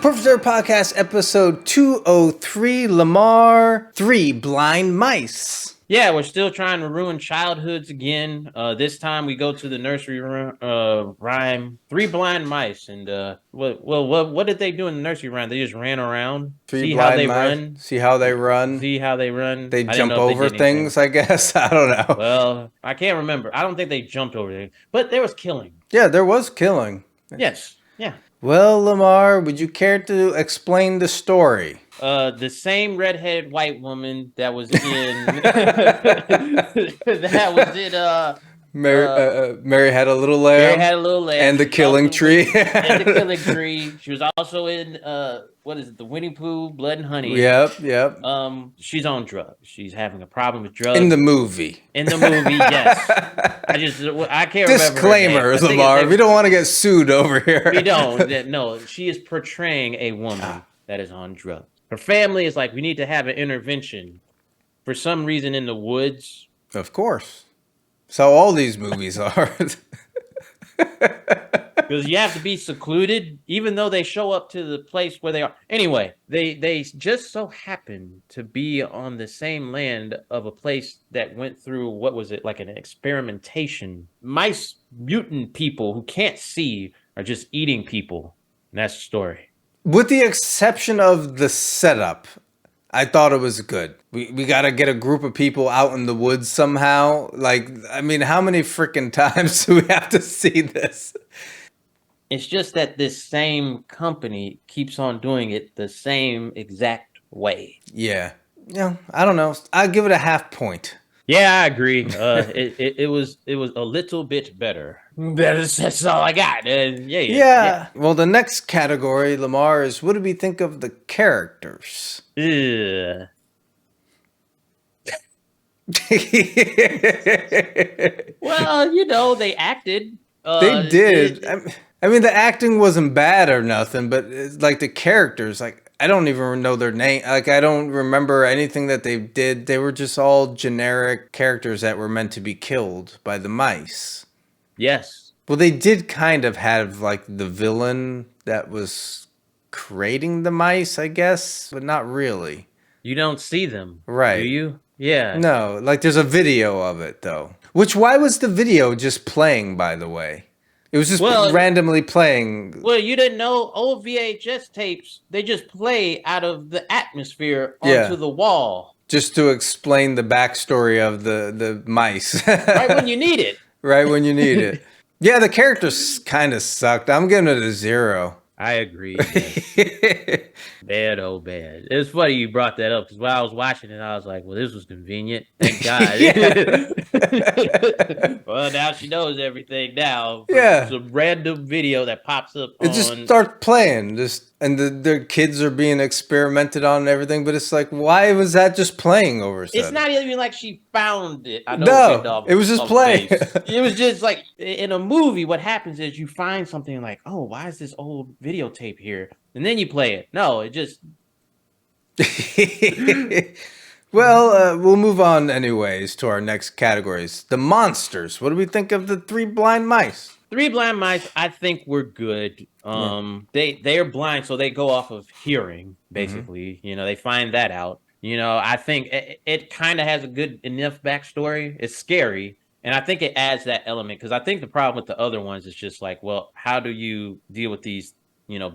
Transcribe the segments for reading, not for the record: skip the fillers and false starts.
Professor Podcast episode 203, Lamar, 3 Blind Mice. Yeah, we're still trying to ruin childhoods again. This time we go to the nursery rhyme, 3 Blind Mice. And what did they do in the nursery rhyme? They just ran around, See how they run. see how they run. They jump over things, I guess. I don't know. Well, I can't remember. I don't think they jumped over there, but there was killing. Yeah, there was killing. Yes, yeah. Well, Lamar, would you care to explain the story? The same redheaded white woman that was in Mary Had a Little Lamb. Mary Had a Little Lamb. And the Killing Tree. And the Killing Tree. She was also in what is it? The Winnie Pooh, Blood and Honey. Yep. She's on drugs. She's having a problem with drugs. In the movie. Yes. I can't remember. Disclaimer, Lamar. We don't want to get sued over here. We don't. No, she is portraying a woman that is on drugs. Her family is like, we need to have an intervention for some reason in the woods. Of course. So all these movies are. Because you have to be secluded, even though they show up to the place where they are. Anyway, they just so happen to be on the same land of a place that went through, what was it, like an experimentation. Mice, mutant people who can't see are just eating people. And that's the story. With the exception of the setup, I thought it was good. We got to get a group of people out in the woods somehow. Like, I mean, how many freaking times do we have to see this? It's just that this same company keeps on doing it the same exact way. Yeah, I don't know. I'll give it a half point. Yeah, I agree. It was a little bit better. That's all I got. Yeah. Well, the next category, Lamar, is what do we think of the characters? Well, they acted. They did. I mean, the acting wasn't bad or nothing, but it's like the characters, like, I don't even know their name. Like, I don't remember anything that they did. They were just all generic characters that were meant to be killed by the mice. Yes. Well, they did kind of have, like, the villain that was creating the mice, I guess, but not really. You don't see them. Right. Do you? Yeah. No, like, there's a video of it, though. Why was the video just playing, by the way? It was just randomly playing. Well, you didn't know old VHS tapes, they just play out of the atmosphere onto the wall. Just to explain the backstory of the mice. Right when you need it. Right when you need it. Yeah, the characters kind of sucked. I'm giving it a 0. I agree. Bad, oh bad. It's funny you brought that up because while I was watching it, I was like, well, this was convenient. Thank God. Well, now she knows everything now. Yeah. Some random video that pops up. It just starts playing. And their kids are being experimented on and everything, but it's like, why was that just playing over a sudden? It's not even like she found it. I know no, it was just playing. It was just like, in a movie, what happens is you find something like, oh, why is this old videotape here? And then you play it. No, it just... Well, we'll move on anyways to our next categories. The monsters. What do we think of the 3 blind mice? 3 blind mice, I think we're good. They are blind, so they go off of hearing, basically. Mm-hmm. They find that out. I think it kind of has a good enough backstory. It's scary, and I think it adds that element, because I think the problem with the other ones is just like, well, how do you deal with these,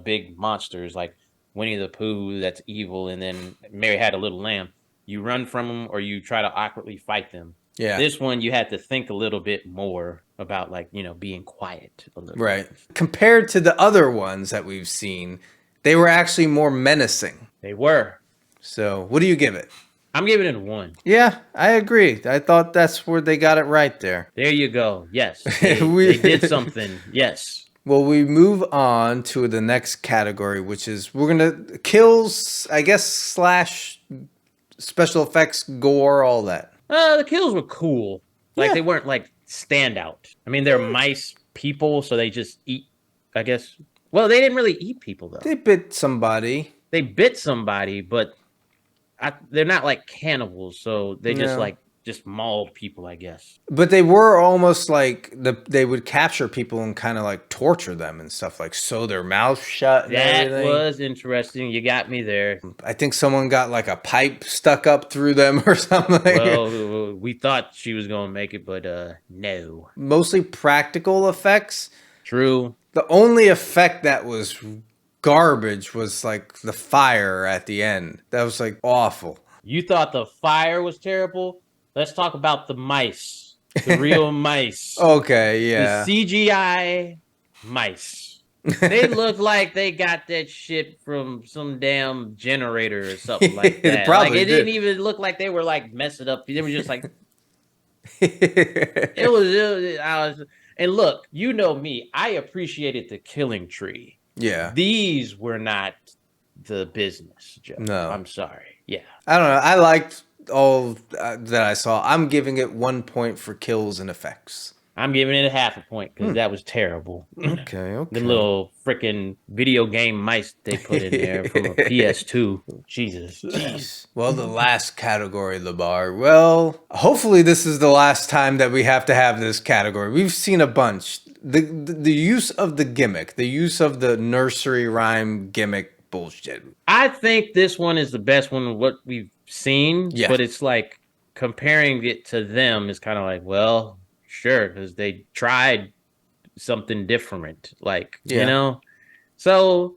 big monsters like Winnie the Pooh that's evil, and then Mary Had a Little Lamb? You run from them or you try to awkwardly fight them. Yeah. This one, you had to think a little bit more about, like, being quiet a little bit. Compared to the other ones that we've seen, they were actually more menacing. They were. So what do you give it? I'm giving it a 1. Yeah, I agree. I thought that's where they got it right there. There you go. Yes. They did something. Yes. Well, we move on to the next category, which is we're going to kills, I guess, / special effects, gore, all that. The kills were cool. Like, they weren't, like, standout. I mean, they're mice people, so they just eat, I guess. Well, they didn't really eat people, though. They bit somebody. They bit somebody, but they're not, like, cannibals, so they just, like, just maul people, I guess. But they were almost like they would capture people and kind of like torture them and stuff, like sew their mouth shut and That everything. was interesting. You got me there. I think someone got like a pipe stuck up through them or something. Well, we thought she was gonna make it, but no. Mostly practical effects. True. The only effect that was garbage was like the fire at the end. That was like awful. You thought the fire was terrible? Let's talk about the mice. The real mice. Okay, yeah. The CGI mice. They look like they got that shit from some damn generator or something like that. Probably like it didn't even look like they were like messing up. They were just like it was. I was. And look, you know me. I appreciated the killing tree. Yeah. These were not the business, Joe. No. I'm sorry. Yeah. I don't know. I liked all that I saw. I'm giving it 1 point for kills and effects. I'm giving it a half a point because that was terrible. Okay. The little freaking video game mice they put in there from a PS2. Jesus. Jeez. Well, the last category, Lamar. Well, hopefully this is the last time that we have to have this category. We've seen a bunch. The use of the gimmick, the use of the nursery rhyme gimmick bullshit. I think this one is the best one of what we've seen. Yeah. But it's like comparing it to them is kind of like, well, sure, because they tried something different, like you know. So,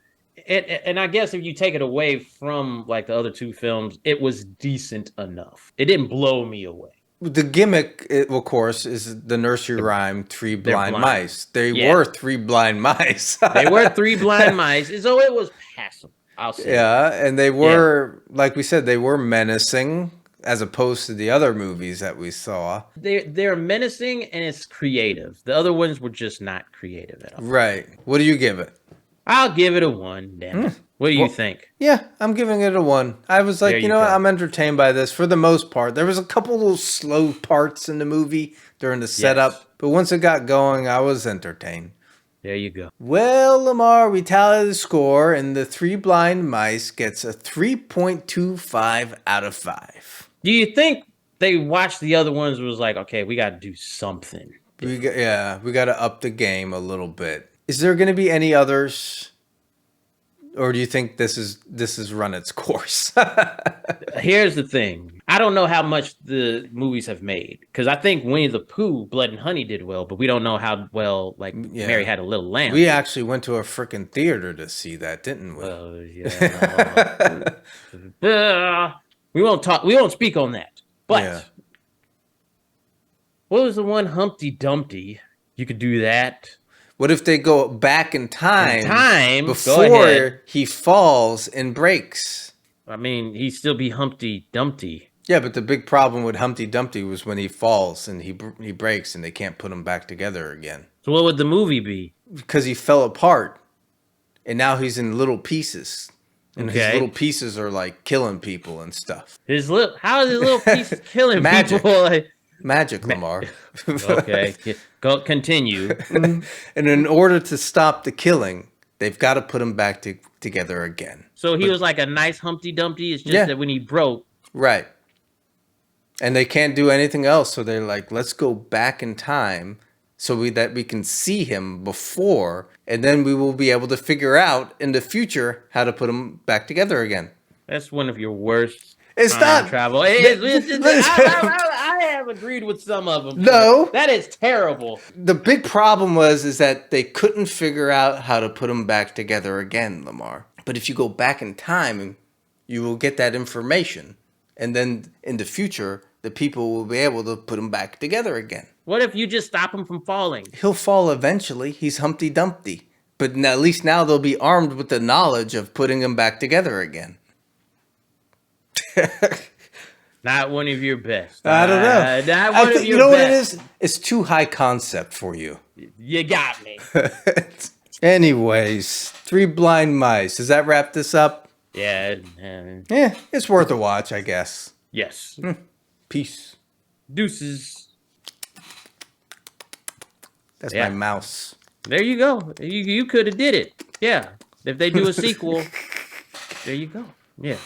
and I guess if you take it away from like the other two films, it was decent enough. It didn't blow me away. The gimmick, of course, is the nursery rhyme, three blind mice. They were three blind mice. They were three blind mice, so it was passable. I'll say. Yeah, and they were, like we said, they were menacing. As opposed to the other movies that we saw. They're menacing and it's creative. The other ones were just not creative at all. Right. What do you give it? I'll give it a 1, damn it. What do you think? Yeah, I'm giving it a 1. I was like, you know what? I'm entertained by this for the most part. There was a couple little slow parts in the movie during the setup, but once it got going, I was entertained. There you go. Well, Lamar, we tally the score, and the Three Blind Mice gets a 3.25 out of 5. Do you think they watched the other ones and was like, okay, we got to do something? We got to up the game a little bit. Is there going to be any others? Or do you think this is run its course? Here's the thing. I don't know how much the movies have made. Because I think Winnie the Pooh, Blood and Honey did well, but we don't know how well, like, Mary Had a Little Lamb. We actually went to a freaking theater to see that, didn't we? We won't speak on that. But what was the one, Humpty Dumpty? You could do that. What if they go back in time before he falls and breaks? I mean, he'd still be Humpty Dumpty. Yeah, but the big problem with Humpty Dumpty was when he falls and he breaks and they can't put him back together again. So what would the movie be? Because he fell apart and now he's in little pieces. And his little pieces are like killing people and stuff. How is his little pieces killing people? Magic, Lamar. Okay, continue. And in order to stop the killing, they've got to put him back together again. So he was like a nice Humpty Dumpty. It's just that when he broke, right? And they can't do anything else, so they're like, let's go back in time so that we can see him before, and then we will be able to figure out in the future how to put him back together again. That's one of your worst. It's not travel. I have agreed with some of them. No, that is terrible. The big problem is that they couldn't figure out how to put them back together again, Lamar. But if you go back in time, you will get that information, and then in the future, the people will be able to put them back together again. What if you just stop him from falling? He'll fall eventually. He's Humpty Dumpty. But at least now they'll be armed with the knowledge of putting him back together again. Not one of your best. I don't know. Not one of your best. You know what it is? It's too high concept for you. You got me. Anyways, Three Blind Mice. Does that wrap this up? Yeah. Yeah, it's worth a watch, I guess. Yes. Peace. Deuces. That's my mouse. There you go. You could have did it. Yeah. If they do a sequel, there you go. Yeah.